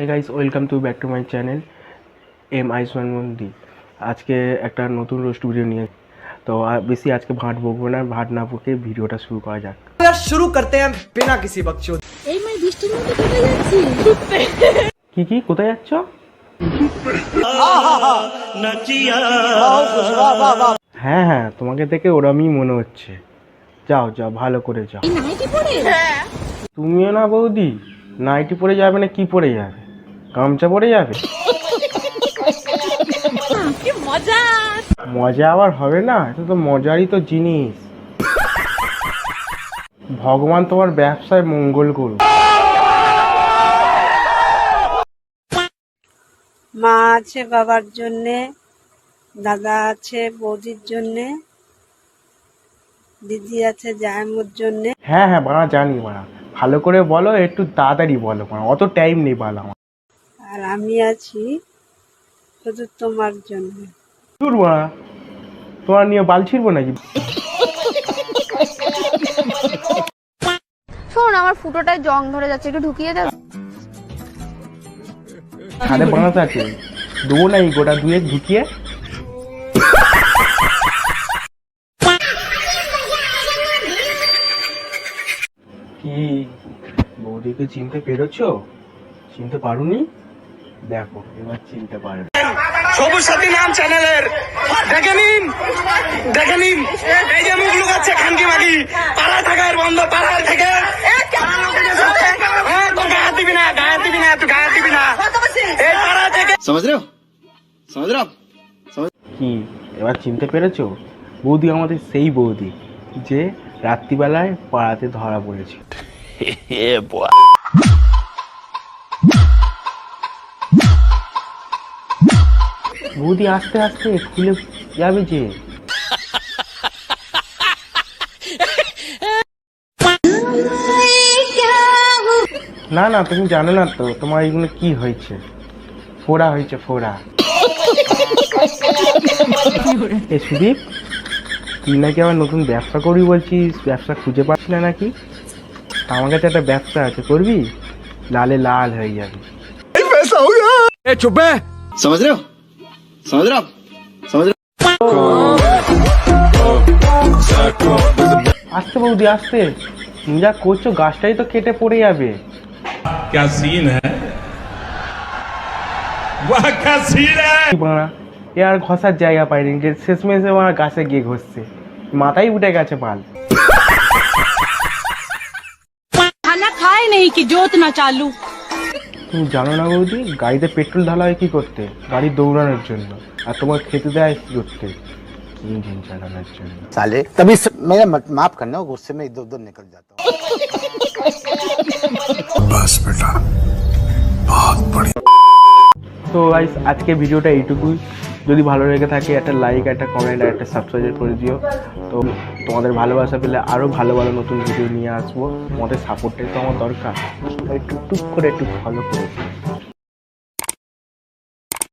Hey guys welcome to back to my channel एम आइसमान मंदी। आज के एक नतून रोस्ट भिडियो नहीं तो बेसि आज के भाट बकबो ना, भाट ना बके भिडियोटा शुरू करा जाक। यार शुरू करते हैं बिना किसी बकचोद। এই মাই বৃষ্টির মধ্যে কোথায় যাচ্ছি? কি কোথায় যাচ্ছ? হ্যাঁ হ্যাঁ, তোমাকে দেখে ওরমই মনে হচ্ছে। যাও যাও, ভালো করে যাও। এই নাইটি পরে? তুমিও না বৌদি, নাইটি পরে যাবে না কি পরে যাবে? গামছা পরে যাবে? কি মজা! মজা আবার হবে না, এটা তো মজারই তো জিনিস। ভগবান তোমার ব্যবসায় মঙ্গল করুন। মা আছে বাবার জন্যে, দাদা আছে বৌদির জন্যে, দিদি আছে জায়মুর জন্যে। হ্যাঁ হ্যাঁ বাড়া, জানি বাড়া, ভালো করে বলো, একটু তাড়াতাড়ি বলো, অত টাইম নেই বাড়া আমার। আর আমি আছি শুধু তোমার জন্য। দূর বাড়া, তোমার নিয়ে বাল ছিড়বো নাকি? শোন, আমার ফুটোটায় জং ধরে যাচ্ছে, একটু ঢুকিয়ে দাও। ছাদে বাঁশ আছে, দেবো না এই গোটা দুয়ে ঢুকিয়ে। কি বৌদিকে চিনতে পেরেছো? চিনতে পারোনি? দেখো এবার চিনতে পারো। সবুজ সাথী নাম চ্যানেলের দেখে নিন, দেখে নিন। এই যে মুখ লুকাচ্ছে খানকি মাগি, পাড়ায় থাকার বন্ধ, পাড়ায় থেকে তোর গায়ে দিবি না, গায়ে দিবি না, তুই গায়ে দিবি না এই পাড়া থেকে। समझ रहे हो কি এবার চিনতে পেরেছো? বৌদি আমাদের সেই বৌদি যে রাত্রিবেলায় পাড়াতে ধরা পড়েছে। বৌদি আস্তে আস্তে খুলে যাবে যে। না না, তুমি জানো না তো তোমার এগুলো কি হয়েছে। ফোড়া হয়েছে, ফোড়া। এ সুদীপ, তুই নাকি আমার নতুন ব্যবসা করবি বলছিস, ব্যবসা খুঁজে পাচ্ছি না নাকি? আমার কাছে একটা ব্যবসা আছে, করবি? লালে লাল হয়ে যাবে। समझ रहे हो আস্তে বৌদি আস্তে, তুমি যা করছো গাছটাই তো কেটে পড়ে যাবে। क्या सीन है, वाह क्या सीन है। বাড়া, এ আর ঘষার জায়গা পাইনি, যে শেষমেশ আমার গাছে গিয়ে ঘষছে, মাথায় উঠে গেছে পাল। খানা খায় নেই কি জোত না চালু। তুমি জানো না বৌদি, গাড়িতে পেট্রোল ঢালা হয় কি করতে? গাড়ি দৌড়ানোর জন্য। আর তোমার খেতে দেয় কি করতে? ইঞ্জিন চালানোর জন্য। साले तभी मेरा माफ करना, गुस्से में इधर उधर निकल जाता हूँ। बस बेटा, बहुत बढ़िया। তো গাইস, আজকে ভিডিওটা এইটুকুই। যদি ভালো লেগে থাকে একটা লাইক, একটা কমেন্ট আর একটা সাবস্ক্রাইব করে দিও। তো তোমাদের ভালোবাসা পেলে আরও ভালো ভালো নতুন ভিডিও নিয়ে আসবো। তোমাদের সাপোর্টটাই তো আমার দরকার। একটু টুক করে একটু ফলো করে দিও।